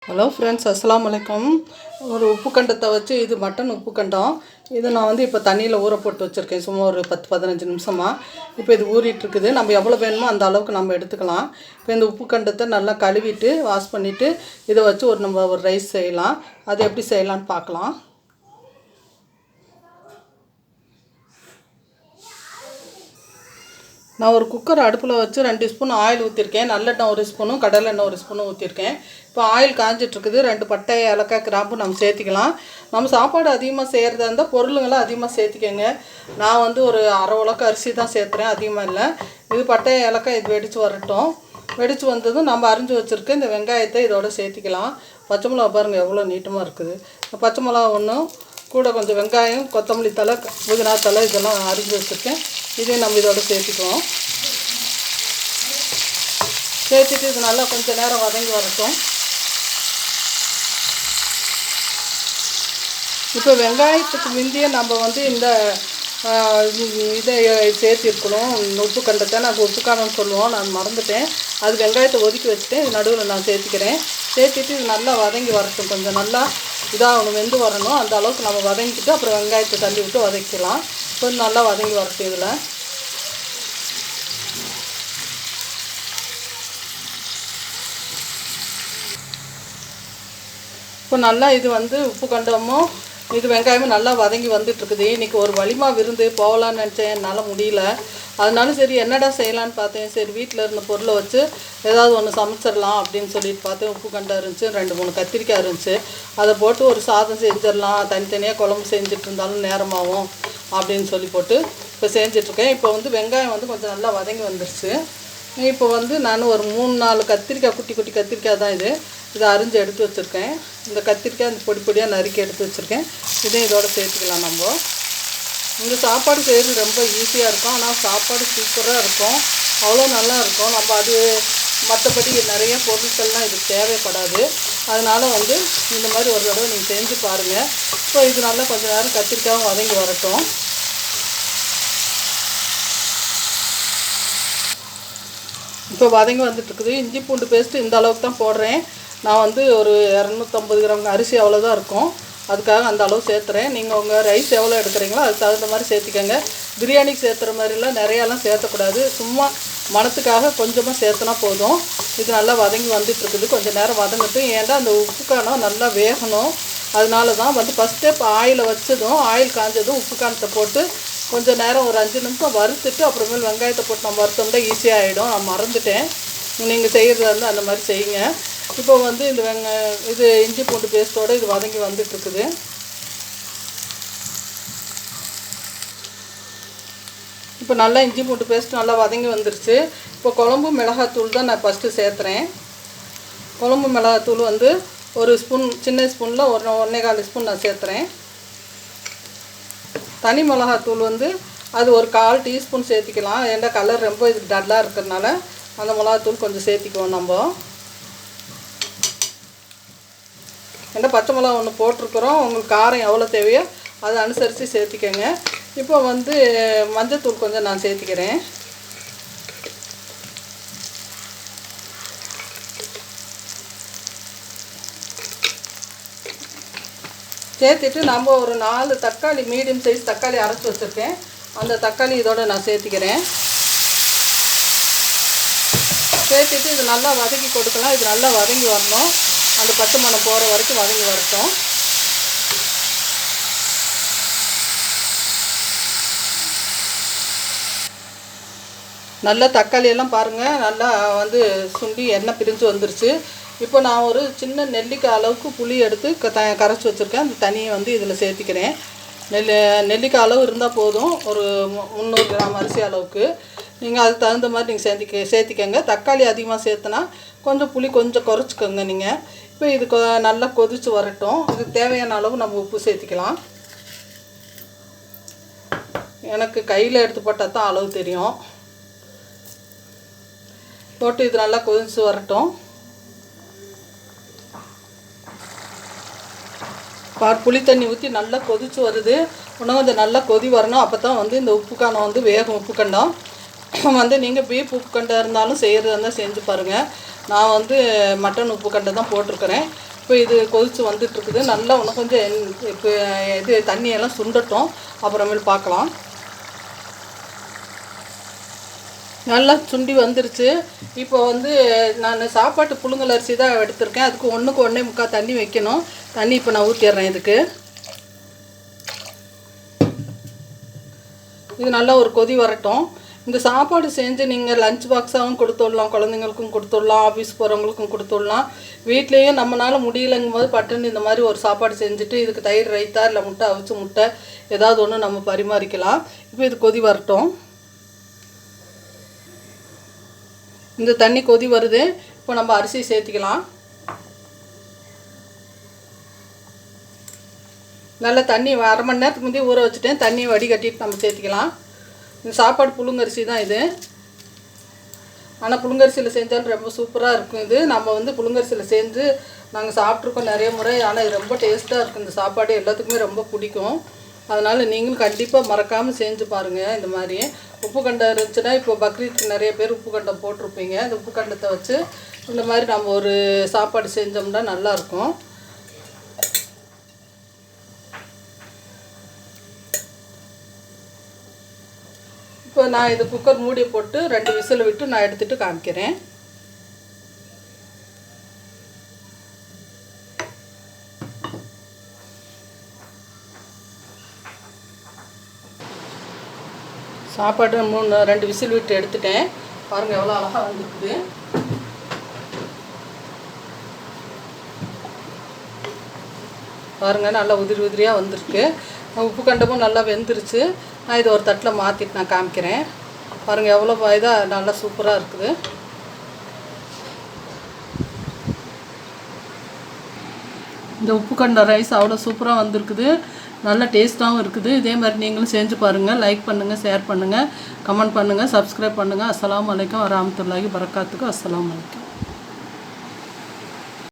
Hello friends, அஸ்ஸலாமு அலைக்கும். ஒரு உப்பு கண்டத்தை வச்சு இது மட்டன் உப்பு கண்டம். இது நான் வந்து இப்போ தண்ணியில் ஊற போட்டு வச்சுருக்கேன், சும்மா ஒரு 10-15 நிமிஷமாக. இப்போ இது ஊறிட்டுருக்குது. நம்ம எவ்வளோ வேணுமோ அந்த அளவுக்கு நம்ம எடுத்துக்கலாம். இப்போ இந்த உப்பு கண்டத்தை நல்லா கழுவிட்டு வாஷ் பண்ணிவிட்டு இதை வச்சு நம்ம ஒரு ரைஸ் செய்யலாம். அது எப்படி செய்யலான்னு பார்க்கலாம். நான் ஒரு குக்கர் அடுப்பில் வச்சு 2 ஸ்பூன் ஆயில் ஊற்றிருக்கேன். நல்லெண்ணெய் 1 ஸ்பூனும் கடலெண்ணெய் 1 ஸ்பூனும் ஊற்றிருக்கேன். இப்போ ஆயில் காஞ்சிட்ருக்குது. 2 பட்டை, ஏலக்காய், கிராம்பு நம்ம சேர்த்திக்கலாம். நம்ம சாப்பாடு அதிகமாக செய்கிறதா இருந்தால் பொருளுங்களாம் அதிகமாக சேர்த்திக்கங்க. நான் வந்து ஒரு அரை உலக்கு அரிசி தான் சேர்த்துறேன், அதிகமாக இல்லை. இது பட்டை, ஏலக்காய் இது வெடித்து வரட்டும். வெடித்து வந்ததும் நம்ம அரிஞ்சு வச்சுருக்க இந்த வெங்காயத்தை இதோட சேர்த்திக்கலாம். பச்சை மிளகா பாருங்கள் எவ்வளோ நீட்டமாக இருக்குது. பச்சை மிளகா ஒன்றும் கூட கொஞ்சம் வெங்காயம், கொத்தமல்லி தழை, புதினா தழை இதெல்லாம் அரிஞ்சு வச்சுருக்கேன். இதையும் நம்ம இதோட சேர்த்துக்குவோம். சேர்த்துட்டு இது நல்லா கொஞ்சம் நேரம் வதங்கி வரட்டும். இப்போ வெங்காயத்துக்கு முந்தியே நம்ம வந்து இந்த இதை சேர்த்திருக்கணும். உப்பு கண்டத்தை நாங்கள் உப்பு காரம்னு சொல்லுவோம், நான் மறந்துட்டேன். அது வெங்காயத்தை ஒதுக்கி வச்சுட்டேன். இது நடுவில் நான் சேர்த்துக்கிறேன். சேர்த்துட்டு இது நல்லா வதங்கி வரட்டும். கொஞ்சம் நல்லா இதாகணும், வெந்து வரணும். அந்த அளவுக்கு நம்ம வதங்கிட்டு அப்புறம் வெங்காயத்தை தள்ளி விட்டு வதக்கலாம். கொஞ்சம் நல்லா வதங்கி வரட்டும். இதில் இப்போ நல்லா இது வந்து உப்பு கண்டமும் இது வெங்காயமும் நல்லா வதங்கி வந்துட்டுருக்குது. இன்றைக்கி ஒரு வலிமா விருந்து போகலான்னு நினச்சேன், என்னால் முடியல. அதனால சரி என்னடா செய்யலான்னு பார்த்தேன். சரி வீட்டில் இருந்த பொருளை வச்சு ஏதாவது ஒன்று சமைச்சிடலாம் அப்படின்னு சொல்லிட்டு பார்த்தேன். உப்பு கண்டம் இருந்துச்சு, 2-3 கத்திரிக்காய் இருந்துச்சு. அதை போட்டு ஒரு சாதம் செஞ்சிடலாம். தனித்தனியாக குழம்பு செஞ்சுட்டு இருந்தாலும் நேரமாகும் அப்படின்னு சொல்லி போட்டு இப்போ செஞ்சிட்ருக்கேன். இப்போ வந்து வெங்காயம் வந்து கொஞ்சம் நல்லா வதங்கி வந்துருச்சு. இப்போ வந்து நான் ஒரு 3-4 கத்திரிக்காய், குட்டி குட்டி கத்திரிக்காய் தான் இதை அரிஞ்சு எடுத்து வச்சுருக்கேன். இந்த கத்திரிக்காய் அந்த பொடி பொடியாக நறுக்கி எடுத்து வச்சுருக்கேன். இதையும் இதோட சேர்த்துக்கலாம். நம்ம இந்த சாப்பாடு செய்கிறது ரொம்ப ஈஸியாக இருக்கும், ஆனால் சாப்பாடு சூப்பராக இருக்கும், அவ்வளோ நல்லா இருக்கும். நம்ம அது மற்றபடி நிறைய பொருட்கள்லாம் இதுக்கு தேவைப்படாது. அதனால் வந்து இந்த மாதிரி ஒரு தடவை நீங்கள் செஞ்சு பாருங்கள். இப்போ இது நல்லா கொஞ்சம் நேரம் கத்திரிக்காயும் வதங்கி வரட்டும். இப்போ வதங்கி வந்துட்டுருக்குது. இஞ்சி பூண்டு பேஸ்ட்டு இந்த அளவுக்கு தான் போடுறேன். நான் வந்து ஒரு 250 கிராம் அரிசி அவ்வளோதான் இருக்கும், அதுக்காக அந்த அளவு சேர்த்துறேன். நீங்கள் உங்கள் ரைஸ் எவ்வளோ எடுக்கிறீங்களோ அதுக்கு தகுந்த மாதிரி சேர்த்திக்கங்க. பிரியாணிக்கு சேர்த்துற மாதிரிலாம் நிறையாலாம் சேர்த்தக்கூடாது. சும்மா மணத்துக்காக கொஞ்சமாக சேர்த்துனா போதும். இது நல்லா வதங்கி வந்துட்டுருக்குது. கொஞ்சம் நேரம் வதங்கட்டும். ஏன்டா அந்த உப்பு காரம் நல்லா வேகணும். அதனால தான் வந்து ஃபஸ்ட்டே இப்போ ஆயிலை வச்சதும் ஆயில் காஞ்சதும் உப்பு காரத்தை போட்டு கொஞ்சம் நேரம் ஒரு 5 நிமிஷம் வறுத்துட்டு அப்புறமேல் வெங்காயத்தை போட்டு நம்ம வறுத்தோம்னா ஈஸியாக ஆகிடும். நான் மறந்துட்டேன். நீங்கள் செய்கிறதா இருந்தால் அந்த மாதிரி செய்யுங்க. இப்போ வந்து இந்த இது இஞ்சி பூண்டு பேஸ்ட்டோடு இது வதங்கி வந்துட்டுருக்குது. இப்போ நல்லா இஞ்சி பூண்டு பேஸ்ட் நல்லா வதங்கி வந்துருச்சு. இப்போ குழம்பு மிளகாத்தூள் தான் நான் ஃபஸ்ட்டு சேர்த்துறேன். குழம்பு மிளகாத்தூள் வந்து ஒரு ஸ்பூன், சின்ன ஸ்பூனில் 1.25 ஸ்பூன் நான் சேர்த்துறேன். தனி மிளகாத்தூள் வந்து அது ஒரு 1/4 டீஸ்பூன் சேர்த்திக்கலாம். ஏன்னா கலர் ரொம்ப இது டல்லாக இருக்கிறதுனால அந்த மிளகாத்தூள் கொஞ்சம் சேர்த்திக்குவோம் நம்ம. ஏன்னா பச்சை மிளகா ஒன்று போட்டிருக்குறோம், உங்களுக்கு காரம் எவ்வளோ தேவையோ அதை அனுசரித்து சேர்த்திக்கங்க. இப்போ வந்து மஞ்சத்தூள் கொஞ்சம் நான் சேர்த்திக்கிறேன். சேர்த்துட்டு நம்ம ஒரு 4 தக்காளி, மீடியம் சைஸ் தக்காளி அரைச்சி வச்சுருக்கேன், அந்த தக்காளி இதோட நான் சேர்த்திக்கிறேன். சேர்த்துட்டு இது நல்லா வதக்கி கொடுக்கலாம். இது நல்லா வதங்கி வரணும். அந்த பச்சை மணம் போகிற வரைக்கும் வதங்கி வரட்டும். நல்லா தக்காளியெல்லாம் பாருங்கள் நல்லா வந்து சுண்டி எண்ணெய் பிரிஞ்சு வந்துருச்சு. இப்போ நான் ஒரு சின்ன நெல்லிக்காய் அளவுக்கு புளி எடுத்து கரைச்சி வச்சுருக்கேன். அந்த தண்ணியை வந்து இதில் சேர்த்திக்கிறேன். நெல்லிக்காய் அளவு இருந்தால் போதும், ஒரு 300 கிராம் அரிசி அளவுக்கு. நீங்கள் அதுக்கு தகுந்த மாதிரி நீங்கள் சேர்த்திக்கங்க. தக்காளி அதிகமாக சேர்த்துனா கொஞ்சம் புளி கொஞ்சம் குறைச்சிக்கோங்க நீங்கள். இப்போ இது நல்லா கொதித்து வரட்டும். இதுக்கு தேவையான அளவு நம்ம உப்பு சேர்த்திக்கலாம். எனக்கு கையில் எடுத்து போட்டால் தான் அளவு தெரியும். போட்டு இது நல்லா கொதித்து வரட்டும். புளி தண்ணி ஊற்றி நல்லா கொதித்து வருது. இன்னும் கொஞ்சம் நல்லா கொதி வரணும். அப்போ தான் வந்து இந்த உப்பு காரம் வந்து வேகும். உப்பு கண்டம் வந்து நீங்கள் பீஃப் உப்பு கண்டம் இருந்தாலும் செய்கிறதா இருந்தால் செஞ்சு பாருங்கள். நான் வந்து மட்டன் உப்பு கண்டை தான் போட்டிருக்கிறேன். இப்போ இது கொதித்து வந்துட்டுருக்குது. நல்லா இன்னும் கொஞ்சம் இப்போ இது தண்ணியெல்லாம் சுண்டட்டும், அப்புறமேல் பார்க்கலாம். நல்லா சுண்டி வந்துருச்சு. இப்போ வந்து நான் சாப்பாட்டு புழுங்கல் அரிசி தான் எடுத்திருக்கேன். அதுக்கு 1க்கு 1.25 தண்ணி வைக்கணும். தண்ணி இப்போ நான் ஊற்றிடுறேன். இதுக்கு இது நல்லா ஒரு கொதி வரட்டும். இந்த சாப்பாடு செஞ்சு நீங்கள் லஞ்ச் பாக்ஸாகவும் கொடுத்துடலாம், குழந்தைங்களுக்கும் கொடுத்துடலாம், ஆஃபீஸ் போகிறவங்களுக்கும் கொடுத்துடலாம். வீட்லேயும் நம்மளால் முடியலைங்கும் போது பட்டுன்னு இந்த மாதிரி ஒரு சாப்பாடு செஞ்சுட்டு இதுக்கு தயிர் ரைத்தா இல்லை முட்டை அவிச்சு முட்டை ஏதாவது ஒன்று நம்ம பரிமாறிக்கலாம். இப்போ இது கொதி வரட்டும். இந்த தண்ணி கொதி வருது. இப்போ நம்ம அரிசி சேர்த்திக்கலாம். நல்லா தண்ணி 1/2 மணி நேரத்துக்கு முந்தைய ஊற வச்சுட்டேன். தண்ணியை வடிகட்டிட்டு நம்ம சேர்த்திக்கலாம். இந்த சாப்பாடு புழுங்கரிசி தான் இது. ஆனால் புழுங்கரிசியில் செஞ்சாலும் ரொம்ப சூப்பராக இருக்கும். இது நம்ம வந்து புழுங்கரிசியில் செஞ்சு நாங்கள் சாப்பிட்ருக்கோம் நிறைய முறை. ஆனால் இது ரொம்ப டேஸ்ட்டாக இருக்கும். இந்த சாப்பாடு எல்லாத்துக்குமே ரொம்ப பிடிக்கும். அதனால் நீங்களும் கண்டிப்பாக மறக்காமல் செஞ்சு பாருங்கள். இந்த மாதிரி உப்பு கண்டம் இருந்துச்சுன்னா, இப்போ பக்ரீத்துக்கு நிறைய பேர் உப்பு கண்டம் போட்டிருப்பீங்க. அந்த உப்பு கண்டத்தை வச்சு இந்த மாதிரி நம்ம ஒரு சாப்பாடு செஞ்சோம்னா நல்லாயிருக்கும். இப்போ நான் இது குக்கர் மூடி போட்டு 2 விசில் விட்டு நான் எடுத்துகிட்டு காமிக்கிறேன். சாப்பாடு 2 விசில் விட்டு எடுத்துட்டேன். பாருங்கள் எவ்வளோ அழகாக வந்துருக்குது. பாருங்கள் நல்லா உதிரி உதிரியாக வந்திருக்கு. உப்பு கண்டமும் நல்லா வெந்துருச்சு. நான் இதை ஒரு தட்டில் மாற்றிட்டு நான் காமிக்கிறேன். பாருங்கள் எவ்வளோ இதாக நல்லா சூப்பராக இருக்குது. இந்த உப்பு கண்ட ரைஸ் அவ்வளோ சூப்பராக வந்திருக்குது. நல்ல டேஸ்ட்டாகவும் இருக்குது. இதே மாதிரி நீங்களும் செஞ்சு பாருங்கள். லைக் பண்ணுங்கள், ஷேர் பண்ணுங்கள், கமெண்ட் பண்ணுங்கள், சப்ஸ்கிரைப் பண்ணுங்கள். அஸ்ஸலாமு அலைக்கும் வரஹ்மத்துல்லாஹி வபரகாத்துஹு. அஸ்ஸலாமு அலைக்கும்.